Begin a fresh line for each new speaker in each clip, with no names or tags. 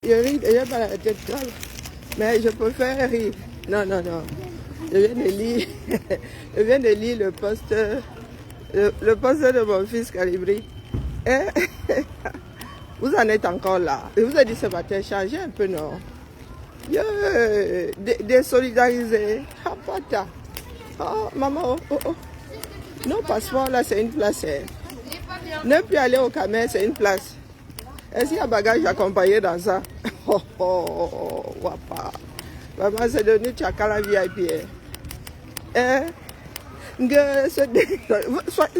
Je ris déjà par la tête grave. Mais je préfère rire. Non, non, non. Je viens de lire, je viens de lire le poste de mon fils Calibri. Et vous en êtes encore là. Je vous ai dit ce matin, changez un peu, non? Désolidariser. Ah, pata. Oh, maman, oh, oh. Non, passeport, là, c'est une place. Ne plus aller au Camer, c'est une place. Est-ce qu'il y a bagage accompagné dans ça? Oh, oh, oh, oh, wapa. Maman, c'est devenu Tchakala VIP.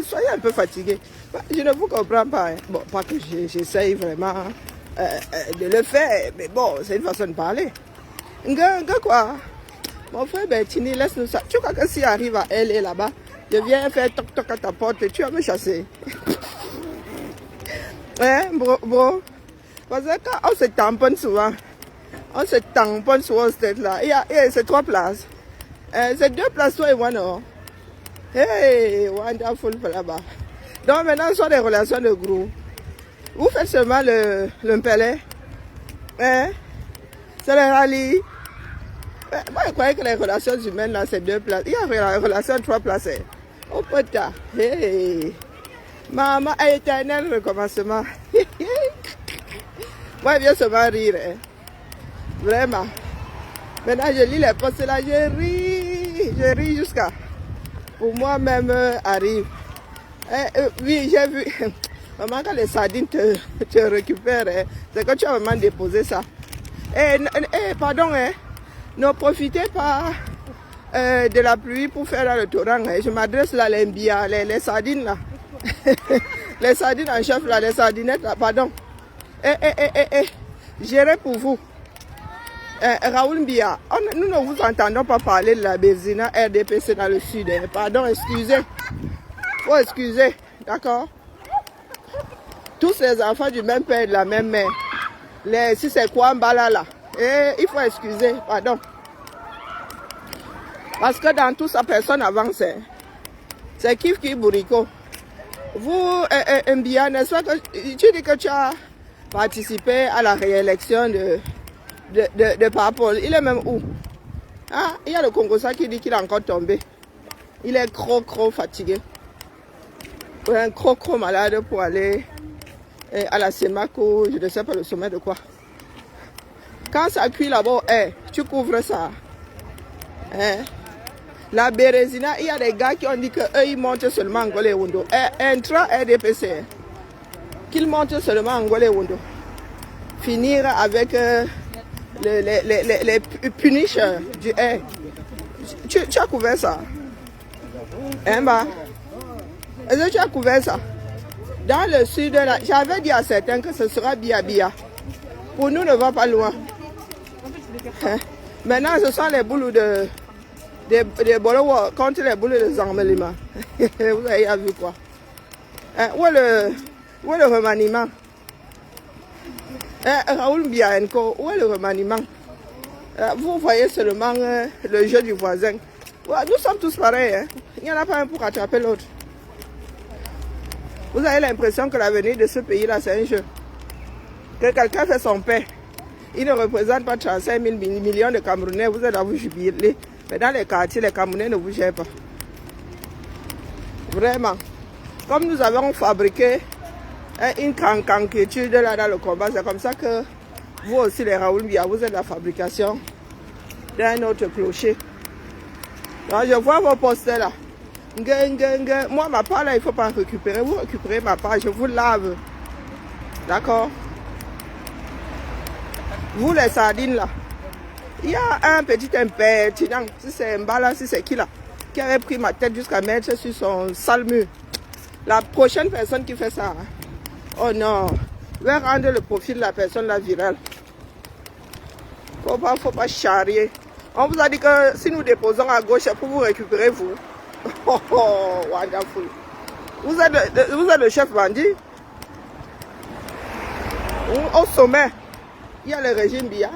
Soyez un peu fatigué. Je ne vous comprends pas. Bon, pas que j'essaye vraiment de le faire, mais bon, c'est une façon de parler. Quoi? Mon frère Bertini, laisse-nous ça. Tu crois que si arrive à elle et là-bas, je viens faire toc-toc à ta porte et tu vas me chasser? Hein, bro? Parce que quand on se tamponne souvent, cette tête-là. Il y a c'est 3 places. C'est 2 places, toi et moi, non? Hey, wonderful là-bas. Donc maintenant, ce sont des relations de groupe. Vous faites seulement le mpelé. Hein? C'est le rallye. Moi, je croyais que les relations humaines, là, c'est 2 places. Il y a la relation de 3 places. Oh, putain. Hey. Maman, éternel recommencement. Moi, je viens seulement rire. Hein. Vraiment. Maintenant, je lis les postes là, je ris jusqu'à... Pour moi-même, arrive. Oui, j'ai vu. Maman, quand les sardines te récupèrent, hein, c'est que tu as vraiment déposé ça. Pardon, hein, ne profitez pas de la pluie pour faire là, le torrent. Hein. Je m'adresse là, les mbia, les sardines là. Les sardines en chef là, les sardinettes là, pardon. J'irai pour vous. Raoul Mbia, nous ne vous entendons pas parler de la Bézina RDPC dans le sud. Hein. Pardon, excusez. Faut excuser, d'accord? Tous les enfants du même père et de la même mère. Si c'est quoi Mbalala, il faut excuser, pardon. Parce que dans tout ça, personne avance. Hein. C'est Kif Bourrico. Vous, Mbia, n'est-ce pas que tu dis que tu as participé à la réélection de Papol. Il est même où? Ah, il y a le Congosa qui dit qu'il est encore tombé. Il est trop fatigué. Un trop malade pour aller à la Semako, je ne sais pas le sommet de quoi. Quand ça cuit là-bas, tu couvres ça. Hein? La Bérésina, il y a des gars qui ont dit qu'eux, ils montent seulement en Ngolé Wundo. Intra RDPC, qu'ils montent seulement en Ngolé Wundo. Finir avec les punishers du air. Tu as couvert ça? Hein, bah? Est-ce que tu as couvert ça? Dans le sud, j'avais dit à certains que ce sera Bia. Pour nous, ne va pas loin. Hein? Maintenant, ce sont les boules des bolos contre les boules de Zangmelima. Vous avez vu quoi? Hein? Où est le remaniement? Raoul Bianco, où est le remaniement? Vous voyez seulement le jeu du voisin. Ouais, nous sommes tous pareils. Hein? Il n'y en a pas un pour attraper l'autre. Vous avez l'impression que l'avenir de ce pays-là, c'est un jeu. Que quelqu'un fait son pain. Il ne représente pas 35 000 millions de Camerounais. Vous êtes à vous jubiler. Mais dans les quartiers, les Camerounais ne vous gèrent pas. Vraiment. Comme nous avons fabriqué une canquiétude là dans le combat, c'est comme ça que vous aussi, les Raoul Mbia, vous êtes la fabrication d'un autre clocher. Donc, je vois vos posters là. Moi, ma part là, il ne faut pas récupérer. Vous récupérez ma part, je vous lave. D'accord? Vous, les sardines là. Il y a un petit impertinent, si c'est Mbala, si c'est qui là, qui avait pris ma tête jusqu'à mettre sur son sale mur. La prochaine personne qui fait ça, oh non, va rendre le profil de la personne là viral. Faut pas charrier. On vous a dit que si nous déposons à gauche, pour vous récupérer vous. Oh, wonderful. Vous êtes le chef bandit. Au sommet, il y a le régime Bia.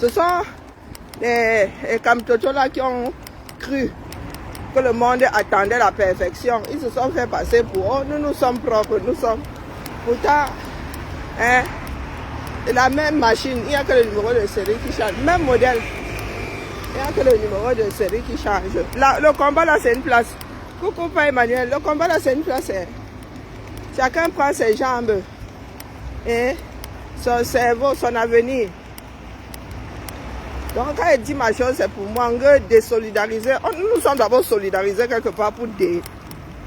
Ce sont les Kamtoto là qui ont cru que le monde attendait la perfection. Ils se sont fait passer pour nous sommes propres, nous sommes. Pourtant, hein, la même machine, il n'y a que le numéro de série qui change. Même modèle, il n'y a que le numéro de série qui change. Là, le combat là, c'est une place. Coucou, pas Emmanuel. Le combat là, c'est une place. Chacun prend ses jambes. Et son cerveau, son avenir. Donc, quand il dit ma chose, c'est pour moi, on veut désolidariser. Nous sommes d'abord solidarisés quelque part pour des.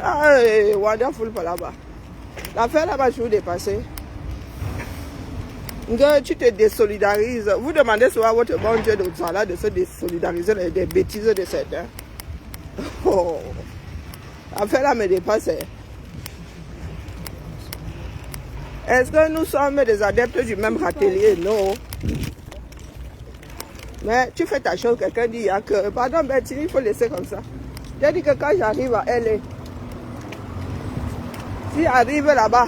Ah, wonderful par là-bas. L'affaire là-bas, je vous dépassé. Tu te désolidarises. Vous demandez souvent à votre bon Dieu de se désolidariser des bêtises de certains. Oh. L'affaire là me dépasse. Est-ce que nous sommes des adeptes du même râtelier? Non. Mais tu fais ta chose, quelqu'un dit que, pardon Betty, il faut laisser comme ça. J'ai dit que quand j'arrive à LA, si j'arrive là-bas,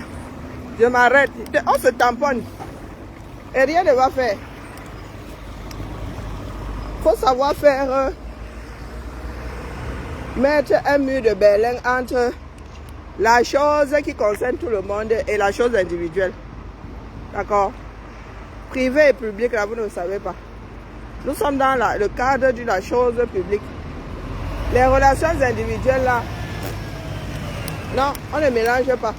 je m'arrête, on se tamponne. Et rien ne va faire. Il faut savoir faire mettre un mur de Berlin entre la chose qui concerne tout le monde et la chose individuelle. D'accord? Privé et public, là, vous ne le savez pas. Nous sommes dans le cadre de la chose publique. Les relations individuelles, là, non, on ne mélange pas.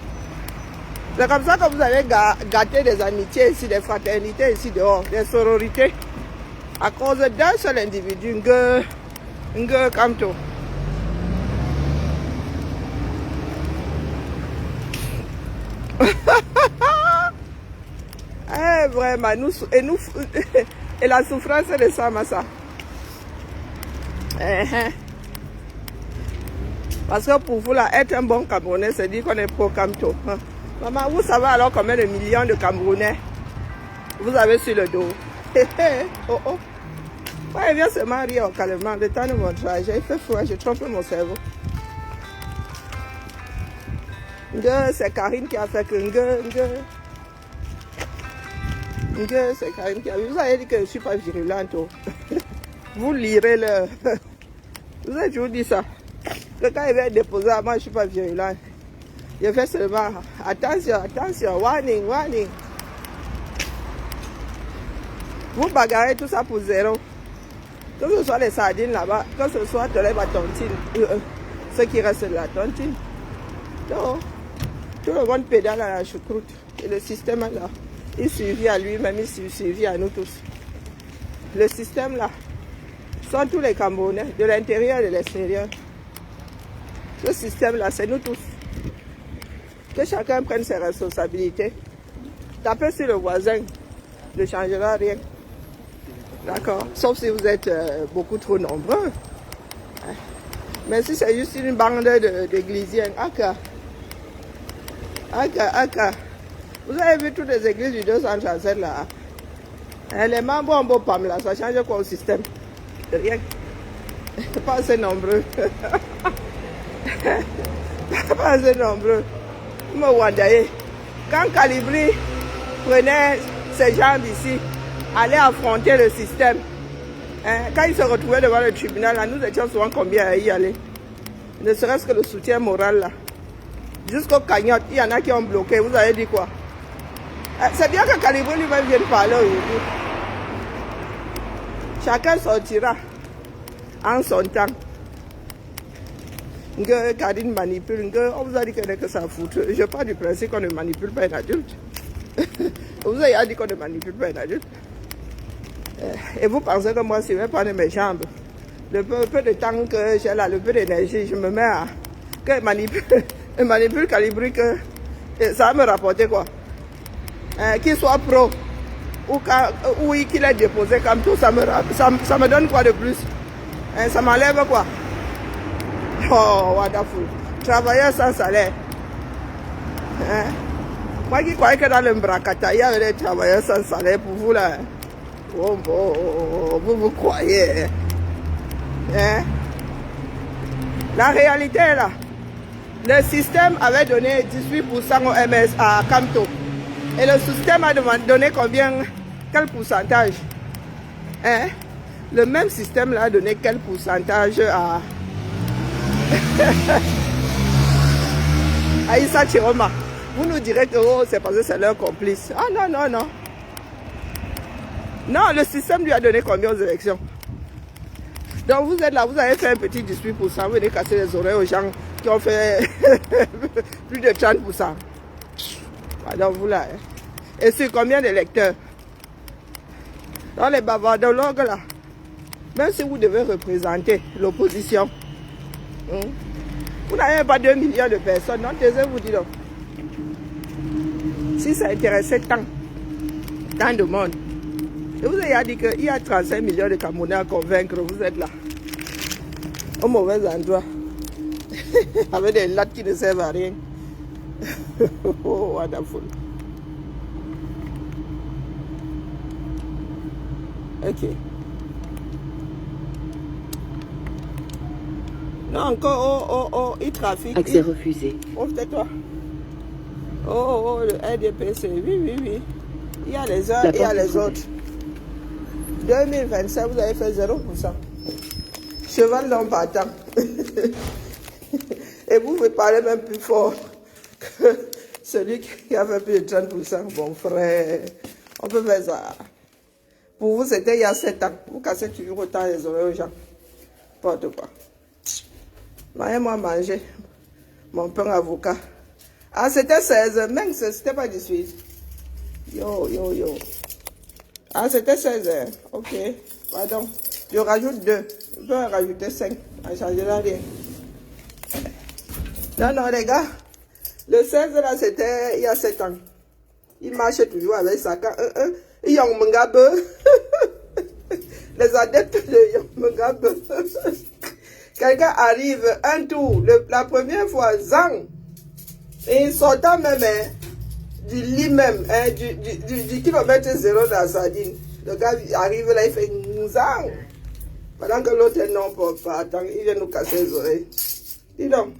C'est comme ça que vous allez gâter des amitiés ici, des fraternités ici dehors, des sororités, à cause d'un seul individu, Nge Kamto. Eh, vraiment, et la souffrance de Samassa. Parce que pour vous, là, être un bon Camerounais, c'est dire qu'on est pro Kamto. Maman, vous savez alors combien de millions de Camerounais vous avez sur le dos? Oh oh. Ouais, il vient se marier calmement. Le temps de mon travail, il fait froid, je trompe mon cerveau. C'est Karine qui a fait que c'est Karine qui a vu. Vous avez dit que je ne suis pas virulente. Vous lirez le. Vous avez toujours dit ça. Que quand il vient déposer à moi, je ne suis pas virulente. Je fais seulement attention, attention, warning, warning. Vous bagarrez tout ça pour zéro. Que ce soit les sardines là-bas, que ce soit la tontine, ce qui reste de la tontine. Donc, tout le monde pédale à la choucroute. Et le système là, il suffit à lui-même, il suffit à nous tous. Le système là, sont tous les Camerounais, de l'intérieur et de l'extérieur. Le système là, c'est nous tous. Que chacun prenne ses responsabilités. Taper sur le voisin ne changera rien. D'accord? Sauf si vous êtes beaucoup trop nombreux. Mais si c'est juste une bande d'églisiens, aka. Vous avez vu toutes les églises du 237 là? Les membres ont beau pam là, ça change quoi au système? Rien. Pas assez nombreux. Pas assez nombreux. Quand Calibri prenait ces gens d'ici, allait affronter le système, quand ils se retrouvaient devant le tribunal, là, nous étions souvent combien à y aller? Ne serait-ce que le soutien moral là. Jusqu'au cagnotte, il y en a qui ont bloqué. Vous avez dit quoi? C'est bien que Calibri lui-même vienne parler aujourd'hui. Chacun sortira en son temps. Karine manipule. On vous a dit que ça fout. Je pars du principe qu'on ne manipule pas un adulte. On vous a dit qu'on ne manipule pas un adulte. Et vous pensez que moi, si je vais prendre mes jambes, le peu de temps que j'ai là, le peu d'énergie, je me mets à que manipule Calibri, que ça va me rapporter quoi? Qu'il soit pro ou qu'il ait déposé comme tout, ça me donne quoi de plus? Ça m'enlève quoi? Oh, wonderful. Travailleur sans salaire. Moi qui croyais que dans le Mbrakata, il y avait des travailleurs sans salaire pour vous là. Oh, vous croyez. La réalité est là. Le système avait donné 18% au MS à Kamto. Et le système a donné combien? Quel pourcentage? Le même système là a donné quel pourcentage à Aïssa Chiroma? Vous nous direz que oh, c'est parce que c'est leur complice. Ah non, non, non. Non, le système lui a donné combien aux élections? Donc vous êtes là, vous avez fait un petit dispute pour ça, vous venez casser les oreilles aux gens qui ont fait plus de 30%. Alors vous là. Et sur combien d'électeurs? Dans les bavardologues là, même si vous devez représenter l'opposition, vous n'avez pas 2 millions de personnes, non, taisez-vous, dis donc. Si ça intéressait tant de monde, je vous ai dit qu'il y a 35 millions de Camerounais à convaincre, vous êtes là, au mauvais endroit, avec des lattes qui ne servent à rien. Oh, wonderful. Ok. Non, encore, il trafique.
Accès refusé.
Oh, tais-toi. Le RDPC, oui. Il y a les uns et il y a les autres. 2025, vous avez fait 0%. Cheval non partant. Et vous parlez même plus fort que celui qui a fait plus de 30%. Bon frère, on peut faire ça. Pour vous, c'était il y a 7 ans. Vous cassez toujours autant les oreilles aux gens. N'importe quoi. Moi manger mon pain avocat. Ah, c'était 16, même c'était pas 18. Yo. Ah, c'était 16, ok. Pardon. Je rajoute 2. Je dois rajouter 5. Ça ne changera rien. Non, les gars. Le 16, là, c'était il y a 7 ans. Il marchait toujours avec ça. Young Mugabe. Les adeptes de Young Mugabe. Quelqu'un arrive, un tour, la première fois, zang. Et il sortant même du lit même, du kilomètre 0 de la sardine. Le gars arrive là, il fait zang. Pendant que l'autre non pas, attends, il vient nous casser les oreilles. Dis donc,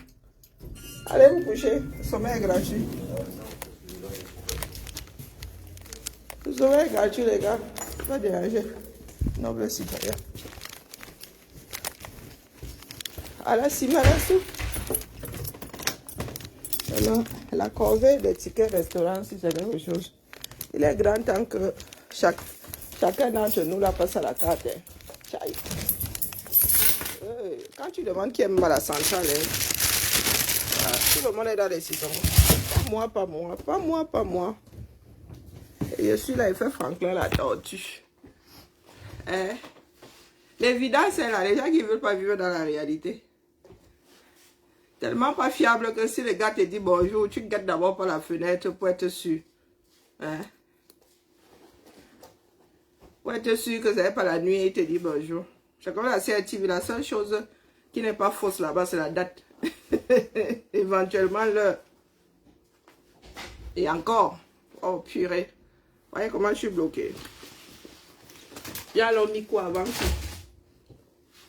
allez vous coucher, le sommeil est gratuit. Le sommeil est gratuit, les gars. Pas déranger. Noble citoyen. À la Simarasou. Alors, la corvée des tickets restaurants, si c'est quelque chose. Il est grand temps que chacun d'entre nous la passe à la carte. Quand tu demandes qui aime pas la centrale, tout le monde est dans les saisons. Pas moi. Et je suis là, il fait Franklin la tortue. L'évidence est là, les gens qui ne veulent pas vivre dans la réalité. Tellement pas fiable que si le gars te dit bonjour, tu guettes d'abord par la fenêtre pour être sûr. Pour être sûr que ce n'est pas la nuit, il te dit bonjour. C'est comme la CRTV, la seule chose qui n'est pas fausse là-bas, c'est la date. Éventuellement l'heure. Et encore, oh purée. Voyez comment je suis bloqué. Il y a l'omico avant tout.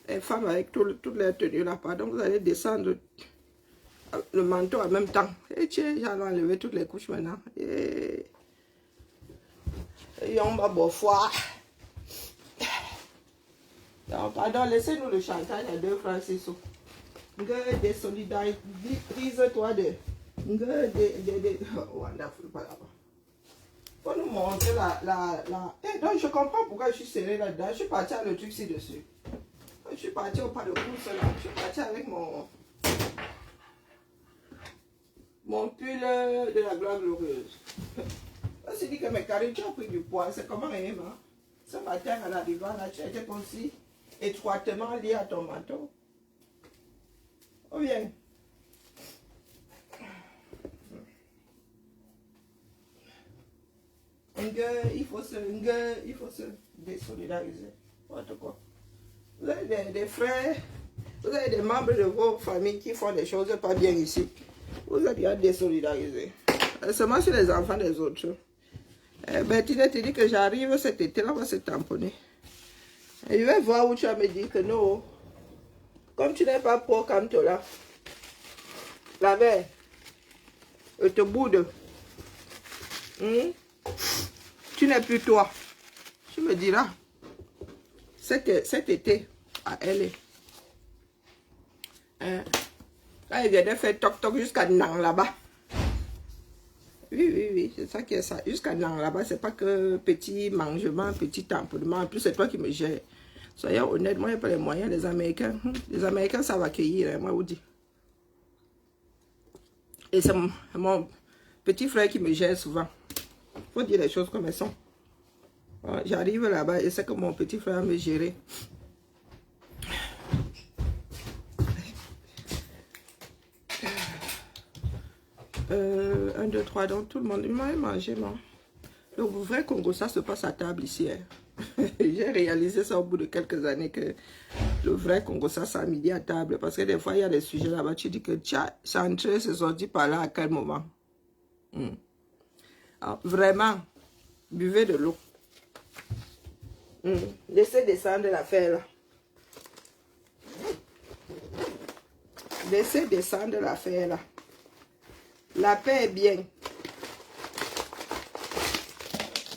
Les femmes avec toutes les tenues là, pardon, vous allez descendre le manteau en même temps. Et tiens, j'allais enlever toutes les couches maintenant. Et on va boire foire. Donc, pardon, laissez-nous le chantage à 2 francs 6 sous. Désolidarize-toi de. Wonderful, pas là-bas. Faut nous montrer la. Et donc, je comprends pourquoi je suis serré là-dedans. Je suis parti à le truc ci-dessus. Je suis parti au pas de course là. Je suis parti avec mon pull de la gloire glorieuse. On s'est dit que mes carrés, tu as pris du poids. C'est comment même, hein? Ce matin, à l'arrivée, là, tu étais aussi étroitement lié à ton manteau. Oh bien. Il faut se désolidariser. Quoi. Vous avez des frères, vous avez des membres de vos familles qui font des choses pas bien ici. Vous êtes bien désolidariser. Seulement sur les enfants des autres. Bertine te dit que j'arrive cet été, là, on va se tamponner. Et je vais voir où tu vas me dire que non. Comme tu n'es pas pro comme toi là. La veille. Te boude. Tu n'es plus toi. Tu me diras. Cet été, à LA. Quand il vient de faire toc-toc jusqu'à Nang là-bas. Oui, c'est ça qui est ça. Jusqu'à là-bas, c'est pas que petit mangement, petit tamponnement. En plus, c'est toi qui me gères. Soyons honnêtes, moi, il n'y a pas les moyens. Les Américains, ça va accueillir, hein, moi, vous dis. Et c'est mon petit frère qui me gère souvent. Il faut dire les choses comme elles sont. J'arrive là-bas et c'est que mon petit frère me gérer. 1, 2, 3, donc tout le monde, il m'a mangé, non? Le vrai Congo, ça se passe à table ici. Hein. J'ai réalisé ça au bout de quelques années que le vrai Congo, ça à midi à table. Parce que des fois, il y a des sujets là-bas, tu dis que tiens, c'est entré, c'est sorti par là à quel moment? Alors, vraiment, buvez de l'eau. Laissez descendre l'affaire là. Laissez descendre l'affaire là. La paix est bien.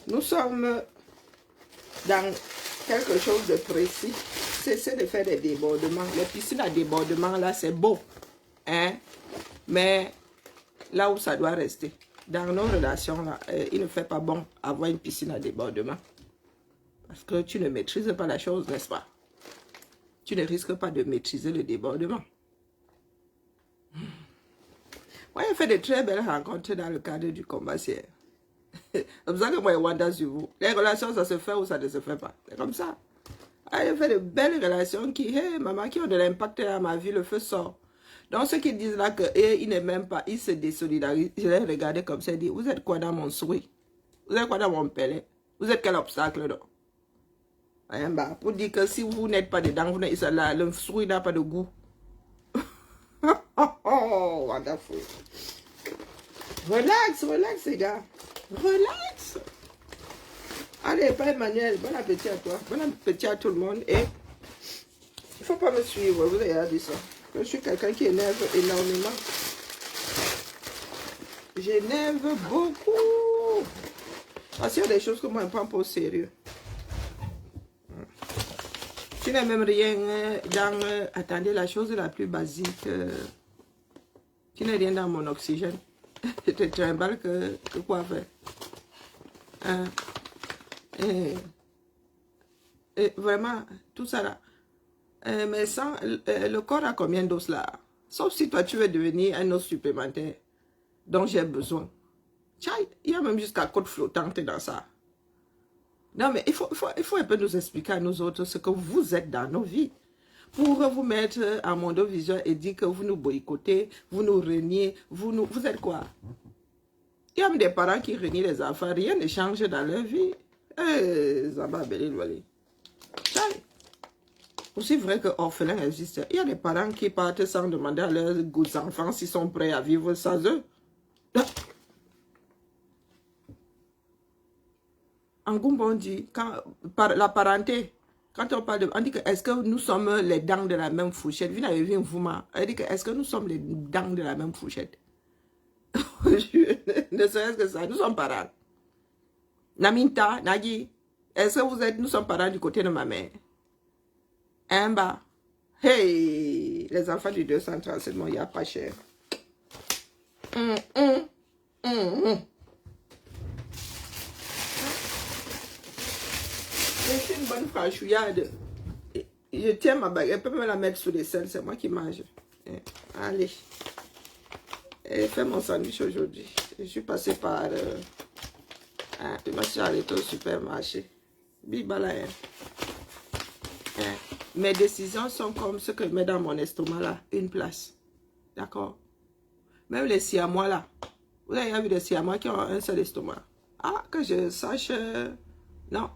Nous sommes dans quelque chose de précis. Cessez de faire des débordements. Les piscines à débordement, là, c'est beau. Hein? Mais là où ça doit rester. Dans nos relations, là, il ne fait pas bon avoir une piscine à débordement. Parce que tu ne maîtrises pas la chose, n'est-ce pas? Tu ne risques pas de maîtriser le débordement. Moi, j'ai fait de très belles rencontres dans le cadre du combat. C'est comme ça que moi, je wonder sur vous. Les relations, ça se fait ou ça ne se fait pas. C'est comme ça. J'ai fait de belles relations qui, hey, maman, qui ont de l'impact dans ma vie, le feu sort. Donc, ceux qui disent là qu'ils ne m'aiment pas, ils se désolidarisent. Je les regardais comme ça et dis, vous êtes quoi dans mon souhait? Vous êtes quoi dans mon pellet? Vous êtes quel obstacle, donc? Pour dire que si vous n'êtes pas dedans, vous n'êtes là, le souhait n'a pas de goût. Oh, wonderful. Relax, les gars. Relax. Allez, pas Emmanuel, bon appétit à toi. Bon appétit à tout le monde. Et il ne faut pas me suivre, vous avez dit ça. Je suis quelqu'un qui énerve énormément. J'énerve beaucoup. Parce qu'il y a des choses que moi, je ne prends pas au sérieux. Tu n'as même rien dans... attendez, la chose la plus basique. Tu n'as rien dans mon oxygène. Je te trimballe que quoi faire. Hein? Et vraiment, tout ça là. Mais sans... le corps a combien d'os là? Sauf si toi, tu veux devenir un os supplémentaire dont j'ai besoin. Tiens, il y a même jusqu'à côte flottante dans ça. Non, mais il faut un peu nous expliquer à nous autres ce que vous êtes dans nos vies. Pour vous mettre à Mondovision et dire que vous nous boycottez, vous nous reniez, vous êtes quoi? Il y a même des parents qui renient les enfants, rien ne change dans leur vie. Zaba Belilwali. Aussi vrai que orphelin existe, il y a des parents qui partent sans demander à leurs enfants s'ils sont prêts à vivre sans eux. En Goumba, on dit, la parenté, quand on parle de... On dit que est-ce que nous sommes les dents de la même fourchette? Vous n'avez vu un mouvement. Elle dit que est-ce que nous sommes les dents de la même fourchette? Ne serait-ce que ça, nous sommes parents. Naminta, Nagi, est-ce que nous sommes parents du côté de ma mère? Bah, hey, les enfants du 237, il n'y a pas cher. Je suis une bonne franchouillarde. Je tiens ma baguette, elle peut me la mettre sous les selles, c'est moi qui mange. Allez. Et fais mon sandwich aujourd'hui. Je suis passé par... je me suis arrêté au supermarché. Bibala. Mes décisions sont comme ce que je mets dans mon estomac là. Une place. D'accord? Même les siamois là. Vous avez vu des siamois qui ont un seul estomac? Ah, que je sache... non.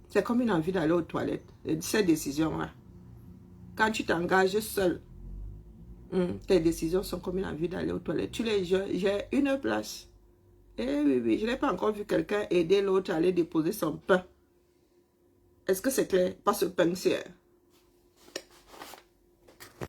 C'est comme une envie d'aller aux toilettes. Ces décisions-là. Quand tu t'engages seul, tes décisions sont comme une envie d'aller aux toilettes. J'ai une place. Eh oui, je n'ai pas encore vu quelqu'un aider l'autre à aller déposer son pain. Est-ce que c'est clair? Pas ce pain, c'est